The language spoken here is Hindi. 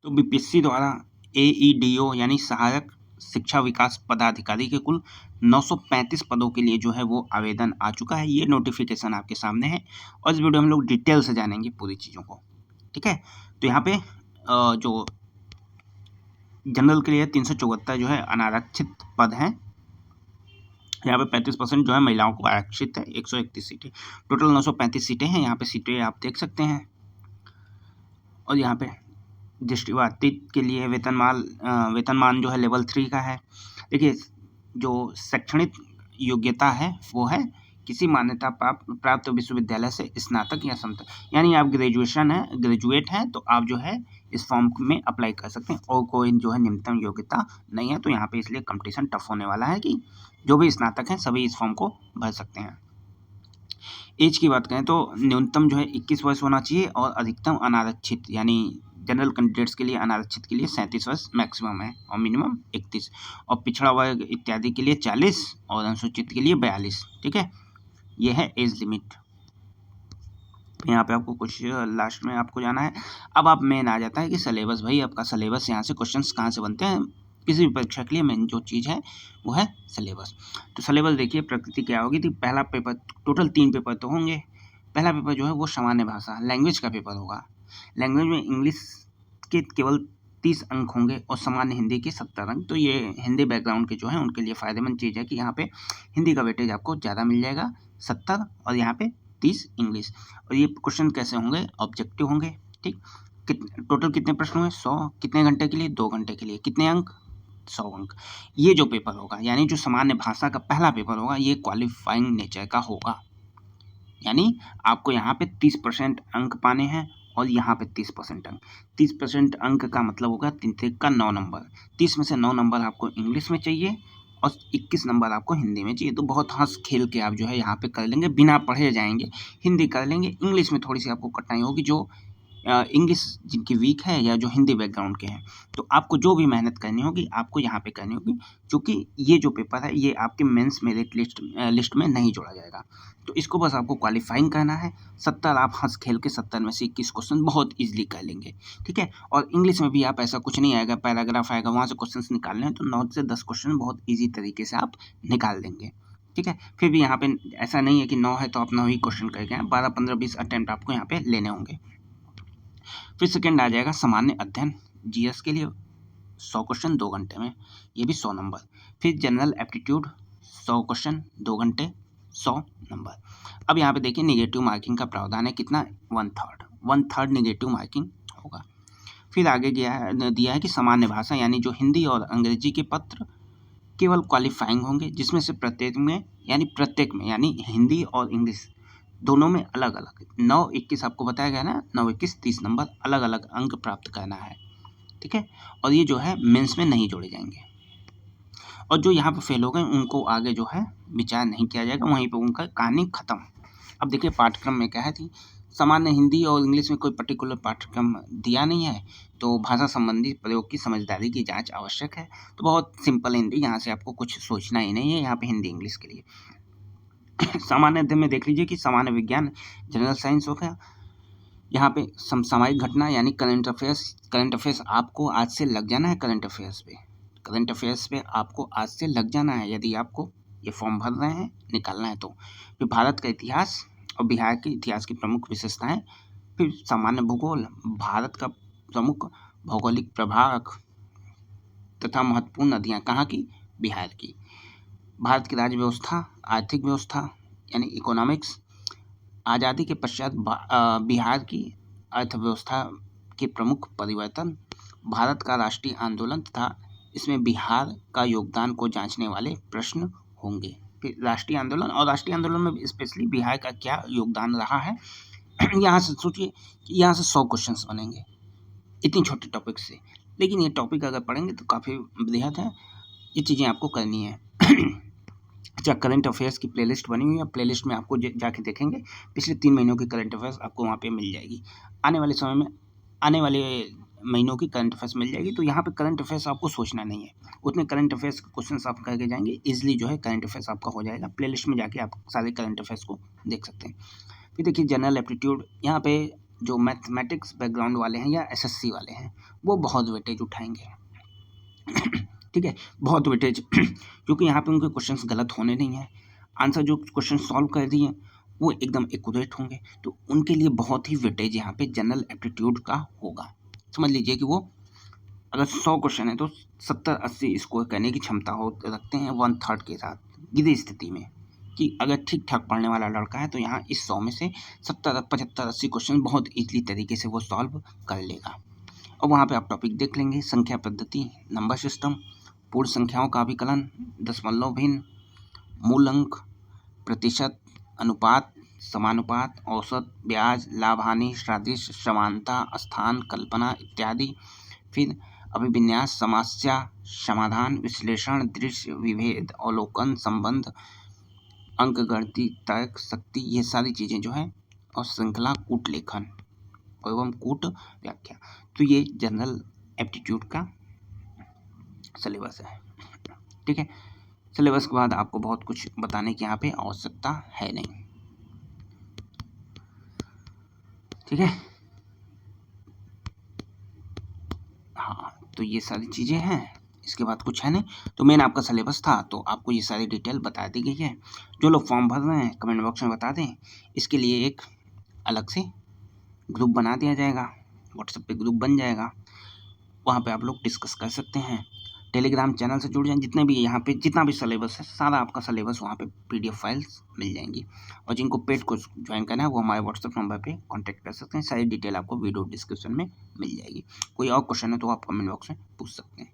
तो बीपीएससी द्वारा AEDO यानी सहायक शिक्षा विकास पदाधिकारी के कुल 935 पदों के लिए जो है वो आवेदन आ चुका है। ये नोटिफिकेशन आपके सामने है और इस वीडियो में हम लोग डिटेल से जानेंगे पूरी चीज़ों को, ठीक है। तो यहाँ पे जो जनरल के लिए 374 जो है अनारक्षित पद हैं। यहाँ पे 35% जो है महिलाओं को आरक्षित है। 131 सीटें, टोटल 935 सीटें हैं। यहाँ पे सीटें आप देख सकते हैं। और यहाँ पे दृष्टिबाधित के लिए वेतनमान जो है लेवल 3 का है। देखिए, जो शैक्षणिक योग्यता है वो है किसी मान्यता प्राप्त विश्वविद्यालय से स्नातक या समतक, यानी आप ग्रेजुएट हैं तो आप जो है इस फॉर्म में अप्लाई कर सकते हैं और कोई जो है न्यूनतम योग्यता नहीं है। तो यहाँ पे इसलिए कंपटीशन टफ होने वाला है कि जो भी स्नातक हैं सभी इस फॉर्म को भर सकते हैं। एज की बात करें तो न्यूनतम जो है 21 वर्ष होना चाहिए और अधिकतम अनारक्षित यानी जनरल कैंडिडेट्स के लिए अनारक्षित के लिए 37 वर्ष मैक्सिमम है और मिनिमम 31, और पिछड़ा वर्ग इत्यादि के लिए 40 और अनुसूचित के लिए 42, ठीक है। ये है एज लिमिट। यहाँ पे आपको कुछ लास्ट में आपको जाना है। अब आप मेन आ जाता है कि सिलेबस, भाई आपका सिलेबस यहाँ से क्वेश्चंस कहाँ से बनते हैं। किसी भी परीक्षा के लिए मेन जो चीज़ है वो है सिलेबस। तो सिलेबस देखिए प्रकृति क्या होगी थी। पहला पेपर, टोटल 3 पेपर तो होंगे। पहला पेपर जो है वो सामान्य भाषा लैंग्वेज का पेपर होगा। लैंग्वेज में इंग्लिश के केवल 30 अंक होंगे और सामान्य हिंदी के 70 अंक। तो ये हिंदी बैकग्राउंड के जो है उनके लिए फ़ायदेमंद चीज़ है कि यहाँ पे हिंदी का वेटेज आपको ज़्यादा मिल जाएगा 70, और यहाँ पे 30 इंग्लिश। और ये क्वेश्चन कैसे होंगे, ऑब्जेक्टिव होंगे, ठीक। टोटल कितने प्रश्न हुए 100, कितने घंटे के लिए 2 घंटे के लिए, कितने अंक 100 अंक। ये जो पेपर होगा यानी जो सामान्य भाषा का पहला पेपर होगा ये क्वालिफाइंग नेचर का होगा, यानी आपको यहाँ पे 30% अंक पाने हैं और यहाँ पे 30% अंक। 30% अंक का मतलब होगा 3 का 9 नंबर। 30 में से 9 नंबर आपको इंग्लिश में चाहिए और 21 नंबर आपको हिंदी में चाहिए। तो बहुत हंस खेल के आप जो है यहाँ पे कर लेंगे, बिना पढ़े जाएंगे, हिंदी कर लेंगे। इंग्लिश में थोड़ी सी आपको कठिनाई होगी, जो इंग्लिश जिनकी वीक है या जो हिंदी बैकग्राउंड के हैं। तो आपको जो भी मेहनत करनी होगी आपको यहाँ पे करनी होगी, क्योंकि ये जो पेपर है ये आपके मेंस मेरिट लिस्ट में नहीं जोड़ा जाएगा। तो इसको बस आपको क्वालिफाइंग करना है। 70 आप हंस खेल के 70 में से 21 क्वेश्चन बहुत ईजिली कर लेंगे, ठीक है। और इंग्लिश में भी आप ऐसा कुछ नहीं आएगा, पैराग्राफ आएगा, वहाँ से क्वेश्चन निकालने हैं तो 9 से 10 क्वेश्चन बहुत ईजी तरीके से आप निकाल देंगे, ठीक है। फिर भी यहाँ पे ऐसा नहीं है कि 9 है तो आप 9 ही क्वेश्चन करके 12, 15, 20 अटेम्प्ट आपको यहाँ पे लेने होंगे। फिर सेकेंड आ जाएगा सामान्य अध्ययन, जीएस के लिए 100 क्वेश्चन 2 घंटे में, ये भी 100 नंबर। फिर जनरल एप्टीट्यूड 100 क्वेश्चन 2 घंटे 100 नंबर। अब यहाँ पे देखिए नेगेटिव मार्किंग का प्रावधान है, कितना 1/3 नेगेटिव मार्किंग होगा। फिर आगे दिया है कि सामान्य भाषा यानी जो हिंदी और अंग्रेजी के पत्र केवल क्वालिफाइंग होंगे, जिसमें से प्रत्येक में यानी हिंदी और इंग्लिश दोनों में अलग अलग 9-21 आपको बताया गया ना, 9-21 30 नंबर अलग अलग अंक प्राप्त करना है, ठीक है। और ये जो है मेंस में नहीं जोड़े जाएंगे, और जो यहाँ पे फेल हो गए उनको आगे जो है विचार नहीं किया जाएगा, वहीं पे उनका कहानी खत्म। अब देखिए पाठ्यक्रम में क्या है थी, सामान्य हिंदी और इंग्लिश में कोई पर्टिकुलर पाठ्यक्रम दिया नहीं है, तो भाषा संबंधी प्रयोग की समझदारी की जांच आवश्यक है। तो बहुत सिंपल हिंदी, यहाँ से आपको कुछ सोचना ही नहीं है यहाँ पे हिंदी इंग्लिश के लिए। सामान्य अध्ययन में देख लीजिए कि सामान्य विज्ञान जनरल साइंस हो गया। यहाँ पे समसामयिक घटना यानी करंट अफेयर्स आपको आज से लग जाना है। करंट अफेयर्स पे आपको आज से लग जाना है यदि आपको ये फॉर्म भर रहे हैं, निकालना है तो। फिर भारत का इतिहास और बिहार के इतिहास की प्रमुख विशेषताएं। फिर सामान्य भूगोल, भारत का प्रमुख भौगोलिक प्रभाग तथा महत्वपूर्ण नदियाँ कहाँ की, बिहार की। भारत की राज्य व्यवस्था, आर्थिक व्यवस्था यानी इकोनॉमिक्स, आज़ादी के पश्चात बिहार की अर्थव्यवस्था के प्रमुख परिवर्तन, भारत का राष्ट्रीय आंदोलन तथा इसमें बिहार का योगदान को जांचने वाले प्रश्न होंगे। फिर राष्ट्रीय आंदोलन में स्पेशली बिहार का क्या योगदान रहा है। यहाँ से सोचिए कि यहाँ से 100 क्वेश्चंस बनेंगे इतनी छोटे टॉपिक से, लेकिन ये टॉपिक अगर पढ़ेंगे तो काफ़ी वृहद है, ये चीज़ें आपको करनी है। अच्छा, करंट अफेयर्स की प्लेलिस्ट बनी हुई है, प्लेलिस्ट में आपको जाके देखेंगे पिछले 3 महीनों की करंट अफेयर्स आपको वहाँ पे मिल जाएगी। आने वाले समय में आने वाले महीनों की करंट अफेयर्स मिल जाएगी। तो यहाँ पे करंट अफेयर्स आपको सोचना नहीं है, उतने करंट अफेयर्स के क्वेश्चन आप करके जाएंगे, ईजिली जो है करंट अफेयर्स आपका हो जाएगा। प्लेलिस्ट में जाके आप सारे करंट अफेयर्स को देख सकते हैं। फिर देखिए जनरल एप्टीट्यूड, यहाँ पे जो मैथमेटिक्स बैकग्राउंड वाले हैं या एसएससी वाले हैं वो बहुत वेटेज उठाएंगे। ठीक है, बहुत वेटेज क्योंकि यहाँ पे उनके क्वेश्चंस गलत होने नहीं हैं, आंसर जो क्वेश्चन सॉल्व कर दिए वो एकदम एक्यूरेट होंगे, तो उनके लिए बहुत ही वेटेज यहाँ पे जनरल एप्टीट्यूड का होगा। समझ लीजिए कि वो अगर 100 क्वेश्चन है तो 70-80 स्कोर करने की क्षमता हो रखते हैं 1/3 के साथ, गिरी स्थिति में कि अगर ठीक ठाक पढ़ने वाला लड़का है तो यहाँ इस 100 में से 70, 75, 80 क्वेश्चन बहुत ईजली तरीके से वो सॉल्व कर लेगा। और वहाँ पे आप टॉपिक देख लेंगे, संख्या पद्धति, नंबर सिस्टम, पूर्ण संख्याओं का अभिकलन, दशमलव भिन्न, मूल अंक, प्रतिशत, अनुपात, समानुपात, औसत, ब्याज, लाभ हानि, सादृश्य, समानता, स्थान, कल्पना इत्यादि। फिर अभिविन्यास, समस्या समाधान, विश्लेषण, दृश्य, विभेद, अवलोकन, संबंध, अंकगणित, तर्क शक्ति, ये सारी चीज़ें जो है, और श्रृंखला, कूट लेखन एवं कूट व्याख्या। तो ये जनरल एप्टीट्यूड का सिलेबस है। ठीक है, सिलेबस के बाद आपको बहुत कुछ बताने की यहाँ पे आवश्यकता है नहीं। ठीक है, हाँ, तो ये सारी चीज़ें हैं, इसके बाद कुछ है नहीं। तो मेन आपका सिलेबस था, तो आपको ये सारी डिटेल बता दी गई है। जो लोग फॉर्म भर रहे हैं कमेंट बॉक्स में बता दें, इसके लिए एक अलग से ग्रुप बना दिया जाएगा, व्हाट्सएप पे ग्रुप बन जाएगा, वहाँ पे आप लोग डिस्कस कर सकते हैं। टेलीग्राम चैनल से जुड़ जाएं, जितने भी यहाँ पे जितना भी सिलेबस है सारा आपका सिलेबस वहाँ पे PDF फाइल्स मिल जाएंगी। और जिनको पेड कोर्स ज्वाइन करना है वो हमारे व्हाट्सएप नंबर पे कांटेक्ट कर सकते हैं, सारी डिटेल आपको वीडियो डिस्क्रिप्शन में मिल जाएगी। कोई और क्वेश्चन है तो आप कमेंट बॉक्स में पूछ सकते हैं।